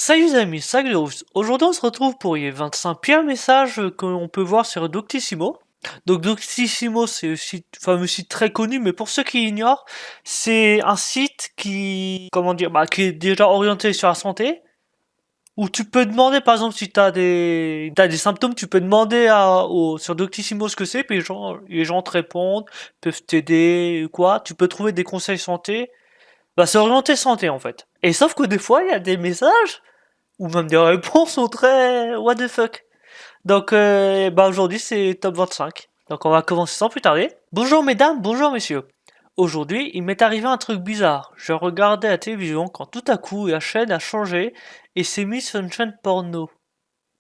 Salut les amis, salut les Russes. Aujourd'hui on se retrouve pour les 25 pires messages qu'on peut voir sur Doctissimo. Donc Doctissimo c'est un fameux site très connu, mais pour ceux qui ignorent, c'est un site qui, comment dire, qui est déjà orienté sur la santé, où tu peux demander par exemple si t'as des symptômes, tu peux demander sur Doctissimo ce que c'est, puis les gens te répondent, peuvent t'aider, quoi. Tu peux trouver des conseils santé. C'est orienté santé en fait. Et sauf que des fois il y a des messages ou même des réponses sont très what the fuck. Donc aujourd'hui c'est top 25. Donc on va commencer sans plus tarder. Bonjour mesdames, bonjour messieurs. Aujourd'hui, il m'est arrivé un truc bizarre. Je regardais la télévision quand tout à coup la chaîne a changé et s'est mise sur une chaîne porno.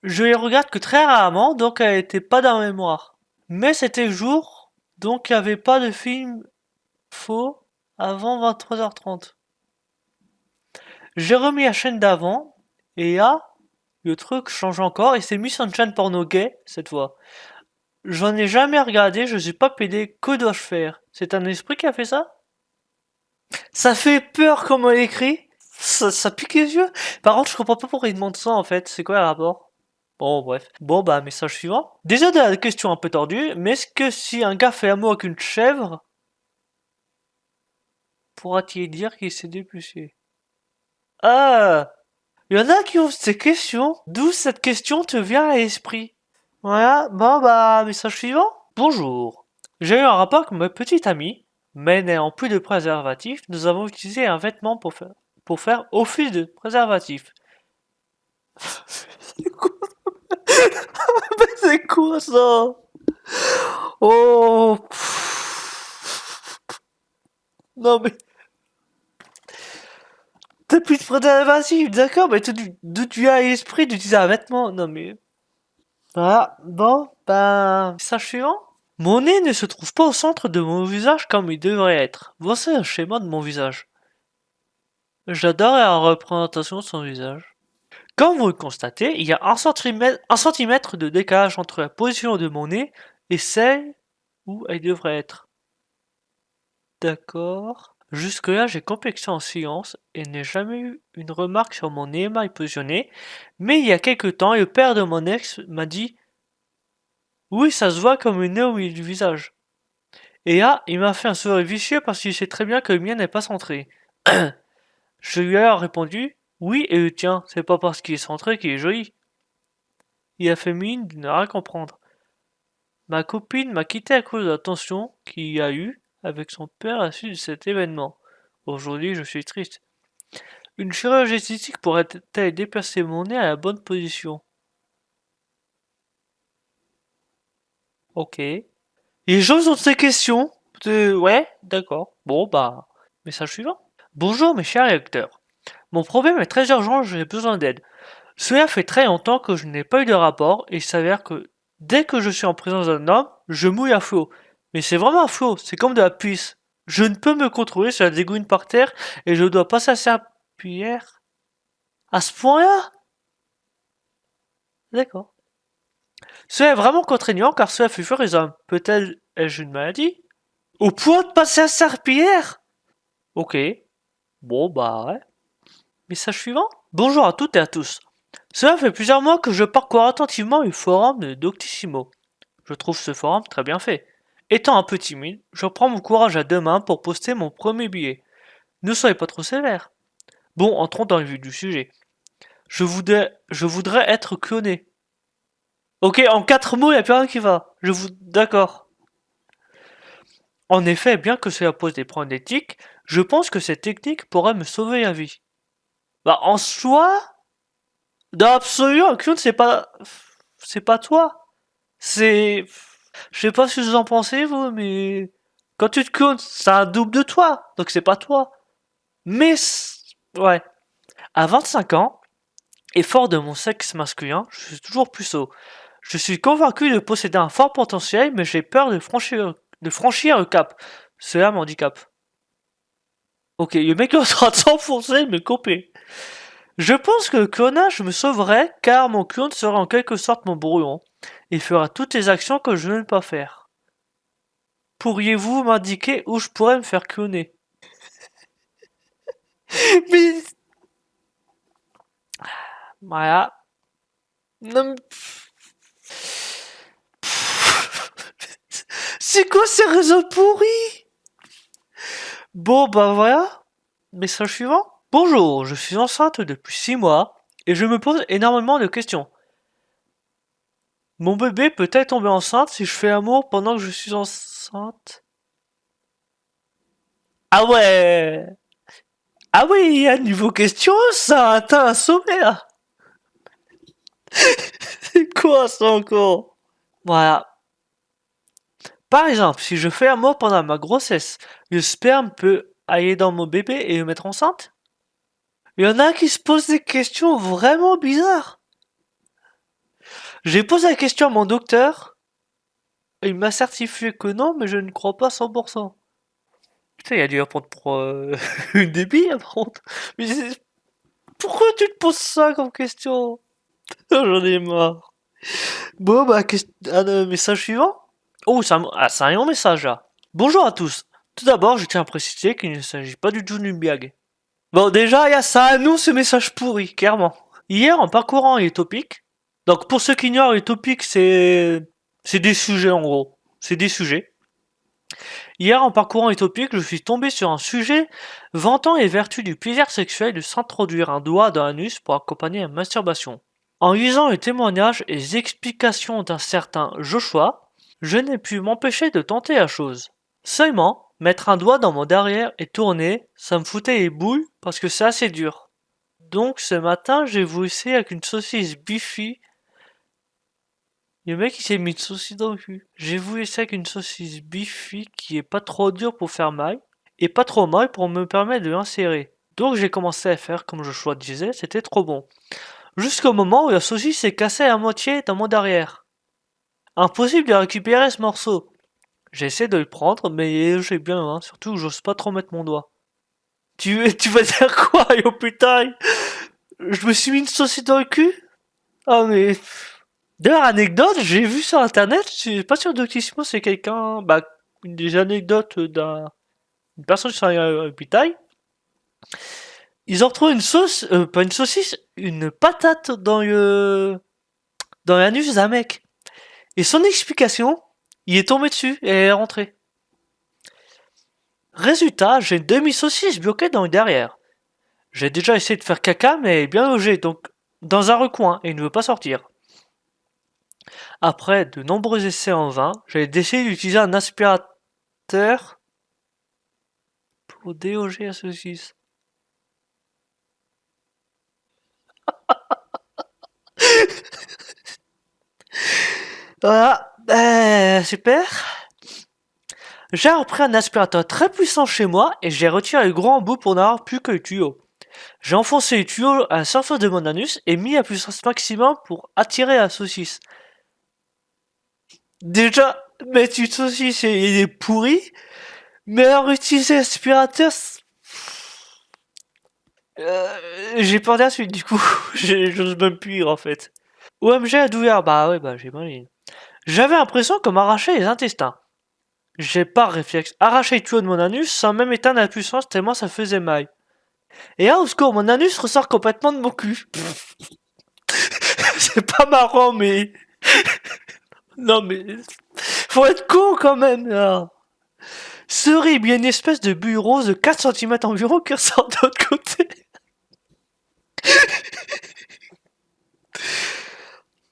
Je les regarde que très rarement, donc elle était pas dans ma mémoire. Mais c'était le jour, donc il n'y avait pas de film faux avant 23h30. J'ai remis la chaîne d'avant et là, le truc change encore et c'est mis sur une chaîne porno gay cette fois. J'en ai jamais regardé, je suis pas pédé, que dois-je faire? C'est un esprit qui a fait ça? Ça fait peur comment elle écrit. Ça pique les yeux. Par contre, je comprends pas pourquoi il demande ça en fait. C'est quoi le rapport? Bon, bref. Bon, message suivant. Déjà de la question un peu tordue, mais est-ce que si un gars fait amour avec une chèvre, pourra-t-il dire qu'il s'est dépluché? Ah! Il y en a qui ont ces questions. D'où cette question te vient à l'esprit? Voilà, message suivant. Bonjour. J'ai eu un rapport avec ma petite amie, mais n'ayant plus de préservatif, nous avons utilisé un vêtement pour faire office de préservatif. C'est quoi, c'est quoi ça? Oh. Non mais, t'as plus de préservatif, d'accord, mais d'où tu as l'esprit d'utiliser un vêtement? Non mais... Voilà, message suivant. Mon nez ne se trouve pas au centre de mon visage comme il devrait être. Voici un schéma de mon visage. J'adore la représentation de son visage. Comme vous le constatez, il y a 1 centimètre de décalage entre la position de mon nez et celle où elle devrait être. D'accord. Jusque-là, j'ai complexé en silence et n'ai jamais eu une remarque sur mon nez mal positionné, mais il y a quelque temps, le père de mon ex m'a dit oui, ça se voit comme une nez au milieu du visage. Et là, il m'a fait un sourire vicieux parce qu'il sait très bien que le mien n'est pas centré. Je lui ai alors répondu oui, et le tien, c'est pas parce qu'il est centré qu'il est joli. Il a fait mine de ne rien comprendre. Ma copine m'a quitté à cause de la tension qu'il y a eu avec son père à la suite de cet événement. Aujourd'hui, je suis triste. Une chirurgie esthétique pourrait-elle déplacer mon nez à la bonne position? Ok. Les gens ont ces questions. Ouais, d'accord. Message suivant. Bonjour mes chers lecteurs. Mon problème est très urgent, j'ai besoin d'aide. Cela fait très longtemps que je n'ai pas eu de rapport et il s'avère que dès que je suis en présence d'un homme, je mouille à flot. Mais c'est vraiment à flot, c'est comme de la puce. Je ne peux me contrôler, cela dégouline par terre et je dois passer à serpillière. À ce point-là? D'accord. Cela est vraiment contraignant car cela fait fuir les hommes. Peut-être ai-je une maladie? Au point de passer à serpillière? Ok. Ouais. Message suivant. Bonjour à toutes et à tous. Cela fait plusieurs mois que je parcours attentivement le forum de Doctissimo. Je trouve ce forum très bien fait. Étant un peu timide, je prends mon courage à deux mains pour poster mon premier billet. Ne soyez pas trop sévère. Bon, entrons dans le vif du sujet. Je voudrais être cloné. Ok, en 4 mots, il n'y a plus rien qui va. D'accord. En effet, bien que cela pose des problèmes d'éthique, je pense que cette technique pourrait me sauver la vie. En soi, dans l'absolu, un clone, c'est pas toi. C'est, je sais pas ce que vous en pensez, vous, mais quand tu te clones, c'est un double de toi, donc c'est pas toi. Mais, ouais. À 25 ans, et fort de mon sexe masculin, je suis toujours puceau. Je suis convaincu de posséder un fort potentiel, mais j'ai peur de franchir le cap. Cela m'handicape. Ok, le mec est en train de s'enfoncer, me couper. Je pense que le clonage me sauverait, car mon clone sera en quelque sorte mon brouillon, et fera toutes les actions que je ne veux pas faire. Pourriez-vous m'indiquer où je pourrais me faire cloner? Mais... Voilà. Non, c'est quoi ces réseaux pourris? Bon, bah voilà. Message suivant. Bonjour, je suis enceinte depuis 6 mois et je me pose énormément de questions. Mon bébé peut-elle tomber enceinte si je fais amour pendant que je suis enceinte? Ah ouais! Ah oui, à niveau question, ça atteint un sommet là! C'est quoi ça encore? Voilà. Par exemple, si je fais amour pendant ma grossesse, le sperme peut aller dans mon bébé et le mettre enceinte? Il y en a qui se posent des questions vraiment bizarres. J'ai posé la question à mon docteur, et il m'a certifié que non, mais je ne crois pas 100%. Putain, il a dû répondre pour une débile, par contre. Mais pourquoi tu te poses ça comme question? J'en ai marre. Bon, bah, message suivant. Oh, c'est un long message là. Bonjour à tous. Tout d'abord, je tiens à préciser qu'il ne s'agit pas du tout d'une blague. Bon, déjà, il y a ça à nous, ce message pourri, clairement. Hier, en parcourant les topics, donc pour ceux qui ignorent, les topics, c'est des sujets en gros. C'est des sujets. Hier, en parcourant les topics, je suis tombé sur un sujet vantant les vertus du plaisir sexuel de s'introduire un doigt dans l'anus pour accompagner la masturbation. En lisant les témoignages et les explications d'un certain Joshua, je n'ai pu m'empêcher de tenter la chose. Seulement, mettre un doigt dans mon derrière et tourner, ça me foutait les boules parce que c'est assez dur. Donc ce matin, j'ai voulu essayer avec une saucisse Biffy. Le mec il s'est mis une saucisse dans le cul. J'ai voulu essayer avec une saucisse Biffy qui est pas trop dure pour faire mal et pas trop mal pour me permettre de l'insérer. Donc j'ai commencé à faire comme Joshua disait, c'était trop bon. Jusqu'au moment où la saucisse s'est cassée à moitié dans mon derrière. Impossible de récupérer ce morceau. J'ai essayé de le prendre, mais j'ai bien, hein, surtout j'ose pas trop mettre mon doigt. Tu vas dire quoi, yo putain? Je me suis mis une saucisse dans le cul? Ah mais... D'ailleurs, anecdote, j'ai vu sur internet, je suis pas sûr Doctissimo c'est quelqu'un... Bah, des anecdotes une personne sur un hôpital. Ils ont retrouvé une sauce, pas une saucisse, une patate dans l'anus d'un mec. Et son explication, il est tombé dessus et elle est rentrée. Résultat, j'ai une demi-saucisse bloquée dans le derrière. J'ai déjà essayé de faire caca, mais elle est bien logée, donc dans un recoin, et il ne veut pas sortir. Après de nombreux essais en vain, j'ai décidé d'utiliser un aspirateur pour déloger la saucisse. Voilà, super. J'ai repris un aspirateur très puissant chez moi et j'ai retiré le grand bout pour n'avoir plus que le tuyau. J'ai enfoncé le tuyau à la surface de mon anus et mis à puissance maximum pour attirer la saucisse. Déjà, mettre une saucisse et il est pourri, mais alors utiliser l'aspirateur, j'ai peur de la suite du coup. J'ose même plus lire en fait. OMG la douleur, bah ouais, bah j'imagine. J'avais l'impression qu'on m'arrachait les intestins. J'ai par réflexe arraché le tuyau de mon anus sans même éteindre la puissance tellement ça faisait mal. Et là, au secours, mon anus ressort complètement de mon cul. C'est pas marrant, mais... Non, mais... Faut être con quand même, là. Ce rib, il y a une espèce de bulle rose de 4 cm environ qui ressort de l'autre côté.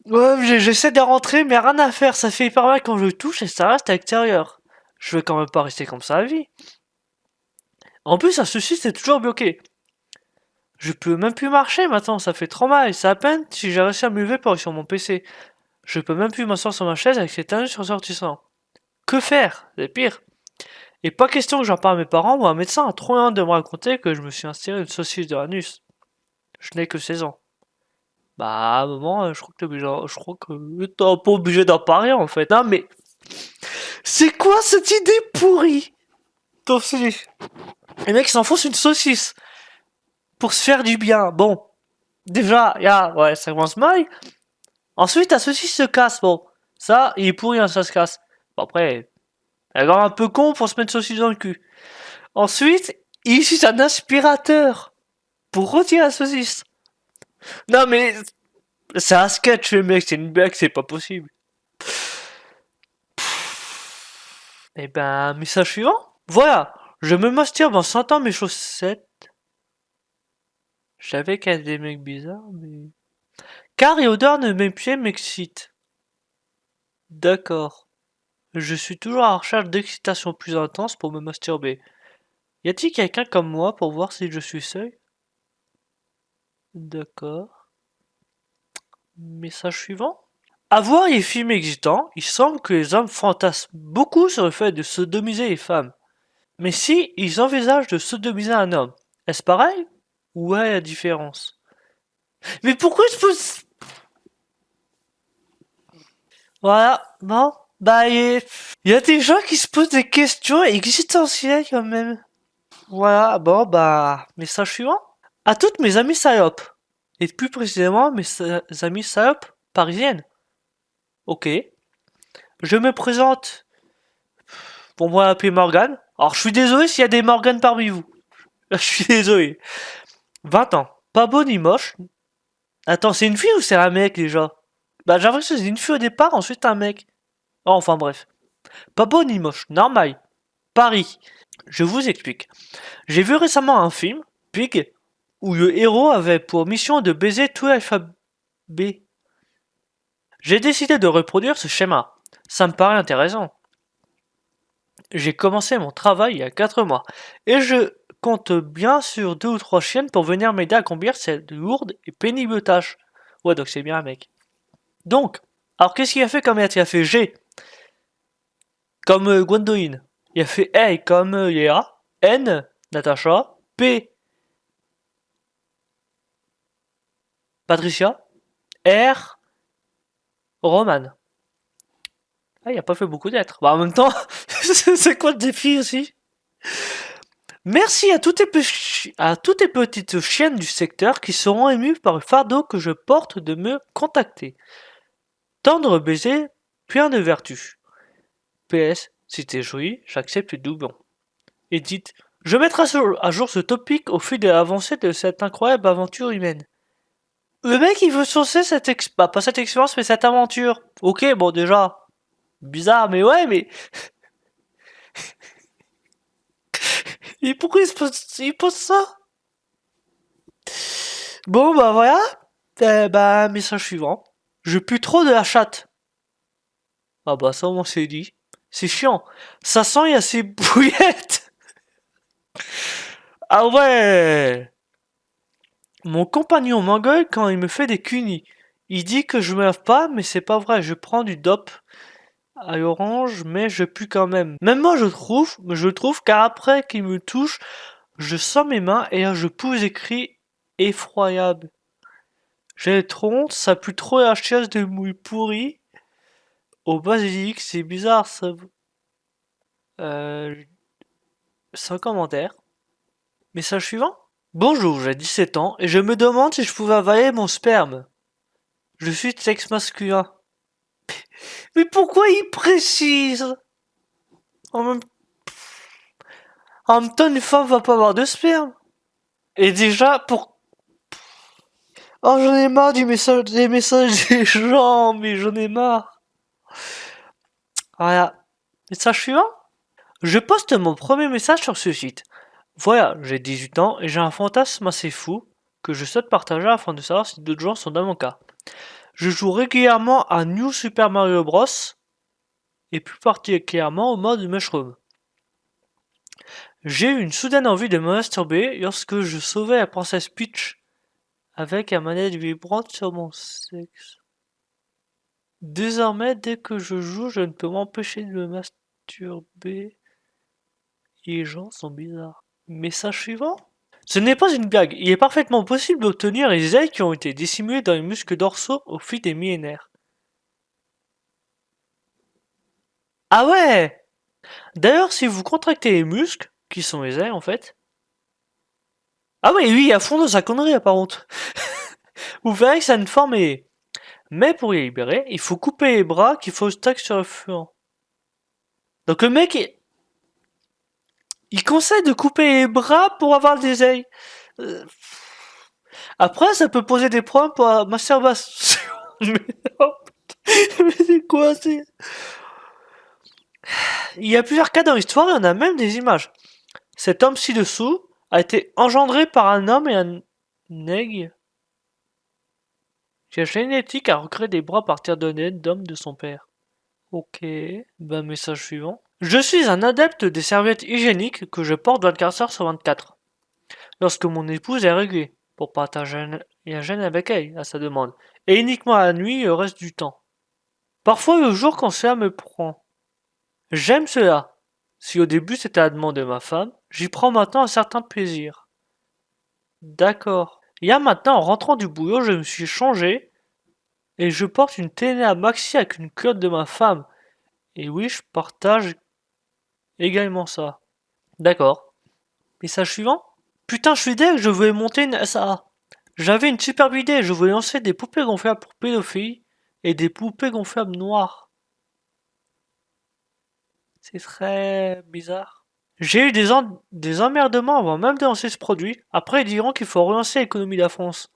Ouais, j'essaie de rentrer, mais rien à faire. Ça fait hyper mal quand je le touche et ça reste à l'extérieur. Je vais quand même pas rester comme ça à vie. En plus, un sushi, c'est toujours bloqué. Je peux même plus marcher maintenant, ça fait trop mal. C'est à peine si j'ai réussi à me lever pour aller sur mon PC. Je peux même plus m'asseoir sur ma chaise avec cet anus ressortissant. Que faire? C'est pire. Et pas question que j'en parle à mes parents ou à un médecin a trop loin de me raconter que je me suis inséré une saucisse de l'anus. Je n'ai que 16 ans. Bah, à un moment, je crois que t'es un peu obligé d'en parler en fait. Non mais, c'est quoi cette idée pourrie? T'en sais. Les mecs s'enfoncent une saucisse pour se faire du bien. Bon, déjà, ouais, ça commence mal. Ensuite, la saucisse se casse. Bon, ça, il est pourri, hein, ça se casse. Bon, après, elle est un peu con pour se mettre saucisse dans le cul. Ensuite, il utilise un aspirateur pour retirer la saucisse. Non mais c'est un sketch, le mec, c'est une blague, c'est pas possible. Eh ben, message suivant. Voilà, je me masturbe en sentant mes chaussettes. Je savais qu'il y avait des mecs bizarres, mais... Car et odeur de mes pieds m'excitent. D'accord. Je suis toujours à la recherche d'excitation plus intense pour me masturber. Y a-t-il quelqu'un comme moi pour voir si je suis seul? D'accord. Message suivant. À voir les films existants, il semble que les hommes fantasment beaucoup sur le fait de sodomiser les femmes. Mais si ils envisagent de sodomiser un homme, est-ce pareil? Où est la différence? Mais pourquoi je pose... Voilà, bon, bah y a des gens qui se posent des questions existentielles quand même. Voilà, bon, bah, message suivant. À toutes mes amies salopes, et plus précisément mes amies salopes parisiennes. Ok. Je me présente pour moi appeler Morgane. Alors je suis désolé s'il y a des Morganes parmi vous. Je suis désolé. 20 ans. Pas beau ni moche. Attends, c'est une fille ou c'est un mec déjà? Bah j'ai l'impression que c'est une fille au départ, ensuite un mec. Oh, enfin bref. Pas beau ni moche. Normal. Paris. Je vous explique. J'ai vu récemment un film, Pig, où le héros avait pour mission de baiser tout l'alphabet. J'ai décidé de reproduire ce schéma. Ça me paraît intéressant. J'ai commencé mon travail il y a 4 mois, et je compte bien sur 2 ou 3 chiennes pour venir m'aider à accomplir cette lourde et pénible tâche. Ouais, donc c'est bien un mec. Donc, alors qu'est-ce qu'il a fait comme lettre? Il a fait G, comme Gwendoline. Il a fait A comme Léa. N, Natacha. P, Patricia. R, Roman. Ah, il a pas fait beaucoup de lettres. Bah, en même temps, c'est quoi le défi aussi? Merci à toutes les petites chiennes du secteur qui seront émues par le fardeau que je porte de me contacter. Tendre baiser, plein de vertus. PS, si t'es joli, j'accepte le doublon. Et dites, je mettrai à jour ce topic au fil de l'avancée de cette incroyable aventure humaine. Le mec il veut saucer bah, pas cette expérience mais cette aventure. Ok, bon déjà, bizarre mais ouais mais... Et pourquoi il pose ça? Bon bah voilà, bah message suivant. Je pue trop de la chatte. Ah bah ça au moins c'est dit. C'est chiant. Ça sent il y a ces bouillettes. Ah ouais. Mon compagnon m'engueule quand il me fait des cunis. Il dit que je me lave pas, mais c'est pas vrai. Je prends du dope à l'orange, mais je pue quand même. Même moi je trouve car après qu'il me touche, je sens mes mains et là je pousse des cris effroyables. J'ai trop honte, ça pue trop la chaise de mouille pourrie. Au basilic, c'est bizarre ça. Euh, Sans commentaire. Message suivant. Bonjour, j'ai 17 ans et je me demande si je pouvais avaler mon sperme. Je suis de sexe masculin. Mais pourquoi il précise? En même, en même temps, une femme va pas avoir de sperme. Et déjà, pour... Oh, j'en ai marre des messages des gens, mais j'en ai marre. Voilà. Message suivant. Je poste mon premier message sur ce site. Voilà, j'ai 18 ans et j'ai un fantasme assez fou que je souhaite partager afin de savoir si d'autres gens sont dans mon cas. Je joue régulièrement à New Super Mario Bros. Et plus particulièrement au mode Mushroom. J'ai eu une soudaine envie de me masturber lorsque je sauvais la princesse Peach avec la manette vibrante sur mon sexe. Désormais, dès que je joue, je ne peux m'empêcher de me masturber. Les gens sont bizarres. Message suivant. Ce n'est pas une blague, il est parfaitement possible d'obtenir les ailes qui ont été dissimulées dans les muscles dorsaux au fil des millénaires. Ah ouais! D'ailleurs, si vous contractez les muscles, qui sont les ailes en fait. Ah ouais, lui, il est à fond dans sa connerie, par contre. Vous verrez que ça a une forme est. Mais pour les libérer, il faut couper les bras qu'il faut stack sur le flanc. Donc le mec, il conseille de couper les bras pour avoir des ailes. Euh, Après, ça peut poser des problèmes pour la masturbation. Mais, oh, mais c'est quoi, c'est... Il y a plusieurs cas dans l'histoire et on a même des images. Cet homme ci-dessous a été engendré par un homme et un aigle qui a génétique à recréer des bras à partir d'un aide d'homme de son père. Ok, bah message suivant. Je suis un adepte des serviettes hygiéniques que je porte 24 heures sur 24. Lorsque mon épouse est réglée, pour partager un gène avec elle, à sa demande, et uniquement la nuit et le reste du temps. Parfois le jour quand cela me prend. J'aime cela. Si au début c'était à la demande de ma femme, j'y prends maintenant un certain plaisir. D'accord. Il y a maintenant, en rentrant du boulot, je me suis changé et je porte une télé à maxi avec une culotte de ma femme. Et oui, je partage également ça. D'accord. Message suivant. Putain, je suis deg, je voulais monter une SA. J'avais une superbe idée, je voulais lancer des poupées gonflables pour pédophiles et des poupées gonflables noires. C'est très bizarre. J'ai eu des emmerdements avant même de lancer ce produit. Après, ils diront qu'il faut relancer l'économie de la France.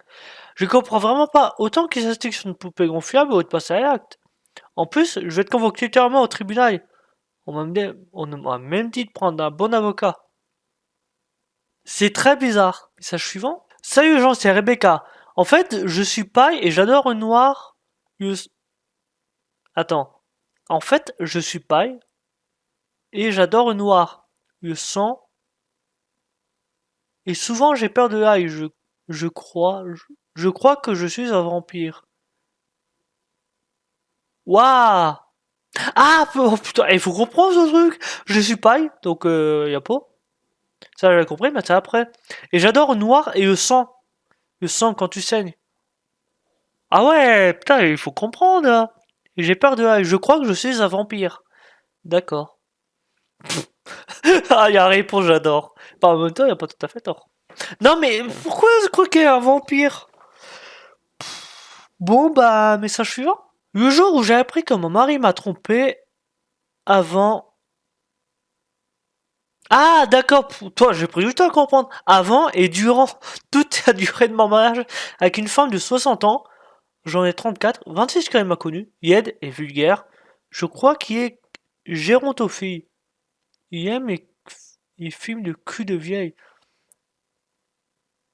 Je comprends vraiment pas. Autant qu'ils s'instiquent sur une poupée gonflable au de passer à l'acte. En plus, je vais être convoqué littéralement au tribunal. On m'a même dit de prendre un bon avocat. C'est très bizarre. Message suivant. Salut les gens, c'est Rebecca. En fait, je suis paille et j'adore le noir. Attends. En fait, je suis paille et j'adore le noir, le sang. Et souvent j'ai peur de l'ail. Je crois que je suis un vampire. Waouh! Ah, oh, putain, il faut comprendre ce truc. Je suis paille, donc y a pas. Ça j'ai compris, mais c'est après. Et j'adore le noir et le sang. Le sang quand tu saignes. Ah ouais, putain, il faut comprendre, là. Et j'ai peur de l'ail. Je crois que je suis un vampire. D'accord. Ah, il y a la réponse, j'adore. Enfin, en même temps, il a pas tout à fait tort. Non, mais pourquoi je crois qu'il est un vampire? Bon, bah, message suivant. Le jour où j'ai appris que mon mari m'a trompé avant... Ah, d'accord, toi, j'ai pris du temps à comprendre. Avant et durant toute la durée de mon mariage avec une femme de 60 ans, j'en ai 34, 26 quand elle m'a connu, Yed et vulgaire. Je crois qu'il est gérontophile. Il aime les films de cul de vieille.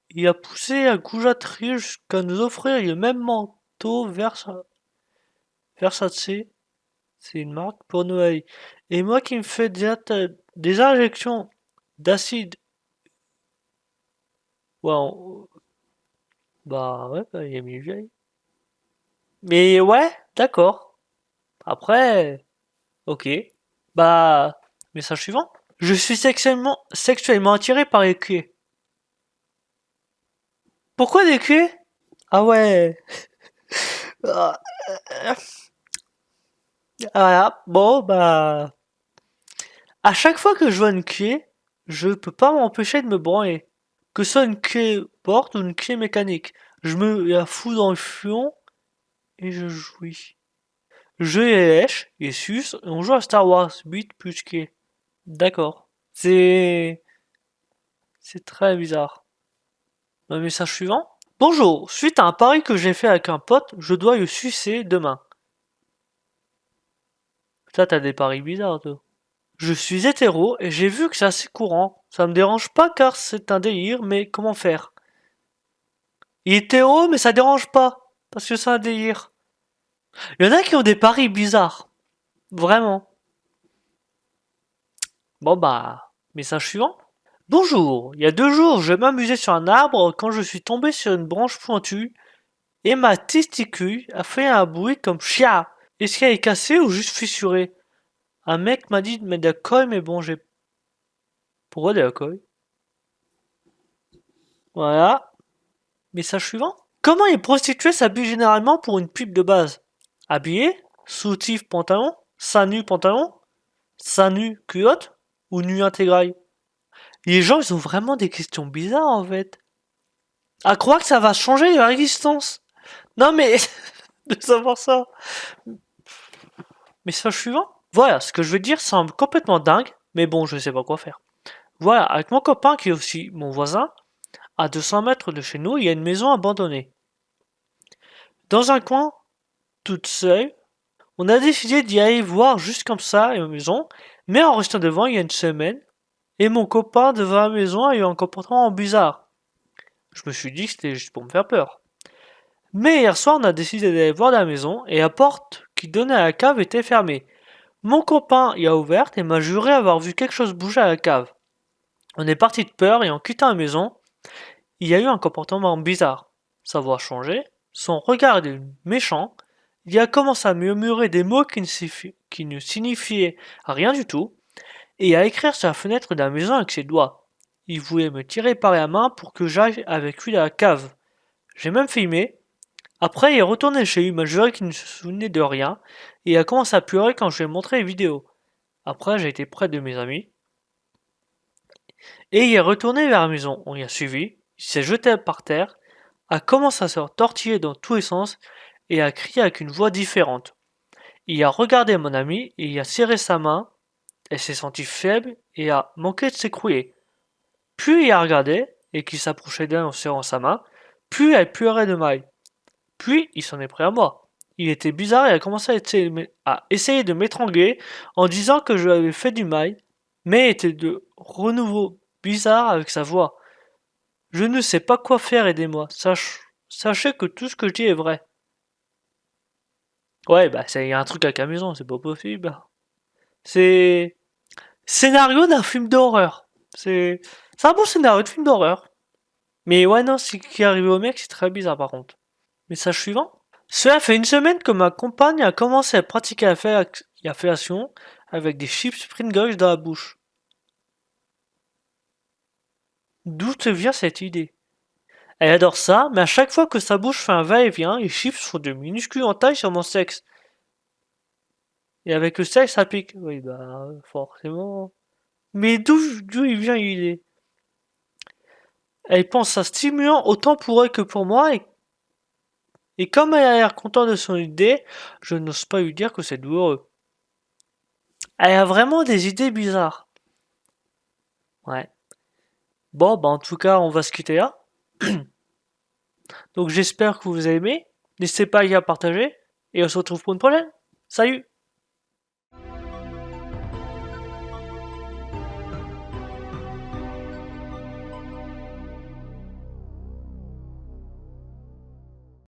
Il a poussé un goujat riche jusqu'à nous offrir le même manteau Versace, c'est une marque pour Noël. Et moi qui me fais des injections d'acide, ouais, bah ouais, bah, il a mis vieille. Mais ouais, d'accord. Après, ok. Bah, message suivant. Je suis sexuellement attiré par les culs. Pourquoi des culs? Ah ouais. Ah, voilà. Bon, bah, à chaque fois que je vois une clé, je peux pas m'empêcher de me branler. Que ce soit une clé porte ou une clé mécanique. Je me la fous dans le fion et je jouis. Je les lèche, les suce, et on joue à Star Wars 8 plus clé. D'accord. C'est très bizarre. Le message suivant. Bonjour, suite à un pari que j'ai fait avec un pote, je dois le sucer demain. Ça, t'as des paris bizarres, toi. Je suis hétéro et j'ai vu que c'est assez courant. Ça me dérange pas car c'est un délire, mais comment faire? Il est hétéro, mais ça dérange pas. Parce que c'est un délire. Il y en a qui ont des paris bizarres. Vraiment. Bon bah, message suivant. Bonjour, il y a 2 jours, je m'amusais sur un arbre quand je suis tombé sur une branche pointue et ma testicule a fait un bruit comme chia. Est-ce qu'elle est cassée ou juste fissurée? Un mec m'a dit de mettre de la colle, mais bon, j'ai... Pourquoi de la colle? Voilà. Message suivant. Comment une prostituée s'habille généralement pour une pub de base? Habillée, soutif pantalon, seins nu pantalon, seins nu culotte ou nu intégral? Les gens, ils ont vraiment des questions bizarres en fait. À croire que ça va changer leur existence. Non mais, de savoir ça. Message suivant. Voilà, ce que je veux dire semble complètement dingue, mais bon, je sais pas quoi faire. Voilà, avec mon copain qui est aussi mon voisin, à 200 mètres de chez nous, il y a une maison abandonnée. Dans un coin, toute seule, on a décidé d'y aller voir juste comme ça la maison, mais en restant devant il y a une semaine, et mon copain devant la maison a eu un comportement bizarre. Je me suis dit que c'était juste pour me faire peur. Mais hier soir, on a décidé d'aller voir la maison, et la porte qui donnait à la cave était fermée. Mon copain y a ouvert et m'a juré avoir vu quelque chose bouger à la cave. On est parti de peur et en quittant la maison, il y a eu un comportement bizarre. Sa voix a changé, son regard est méchant, il a commencé à murmurer des mots qui ne signifiaient rien du tout, et à écrire sur la fenêtre de la maison avec ses doigts. Il voulait me tirer par la main pour que j'aille avec lui à la cave. J'ai même filmé. Après, il est retourné chez lui, m'a juré qu'il ne se souvenait de rien, et il a commencé à pleurer quand je lui ai montré les vidéos. Après, j'ai été près de mes amis, et il est retourné vers la maison. On y a suivi, il s'est jeté par terre, a commencé à se tortiller dans tous les sens, et a crié avec une voix différente. Il a regardé mon ami, et il a serré sa main, elle s'est sentie faible, et a manqué de s'écrouler. Plus il a regardé, et qu'il s'approchait d'elle en serrant sa main, plus elle pleurait de mal. Puis il s'en est pris à moi. Il était bizarre et a commencé à essayer de m'étrangler en disant que je lui avais fait du mal, mais était de renouveau bizarre avec sa voix. Je ne sais pas quoi faire, aidez-moi. Sachez que tout ce que je dis est vrai. Ouais, bah, il y a un truc avec la maison, c'est pas possible. C'est scénario d'un film d'horreur. C'est un bon scénario de film d'horreur. Mais ouais, non, ce qui est arrivé au mec, c'est très bizarre par contre. Message suivant. Cela fait une semaine que ma compagne a commencé à pratiquer la fellation avec des chips Pringles dans la bouche. D'où te vient cette idée? Elle adore ça, mais à chaque fois que sa bouche fait un va-et-vient, les chips font de minuscules entailles sur mon sexe. Et avec le sexe, ça pique. Oui, bah, forcément. Mais d'où il vient l'idée? Elle pense à stimulant autant pour elle que pour moi, et comme elle a l'air contente de son idée, je n'ose pas lui dire que c'est douloureux. Elle a vraiment des idées bizarres. Ouais. Bon, bah en tout cas, on va se quitter là. Donc j'espère que vous avez aimé. N'hésitez pas à partager. Et on se retrouve pour une prochaine. Salut!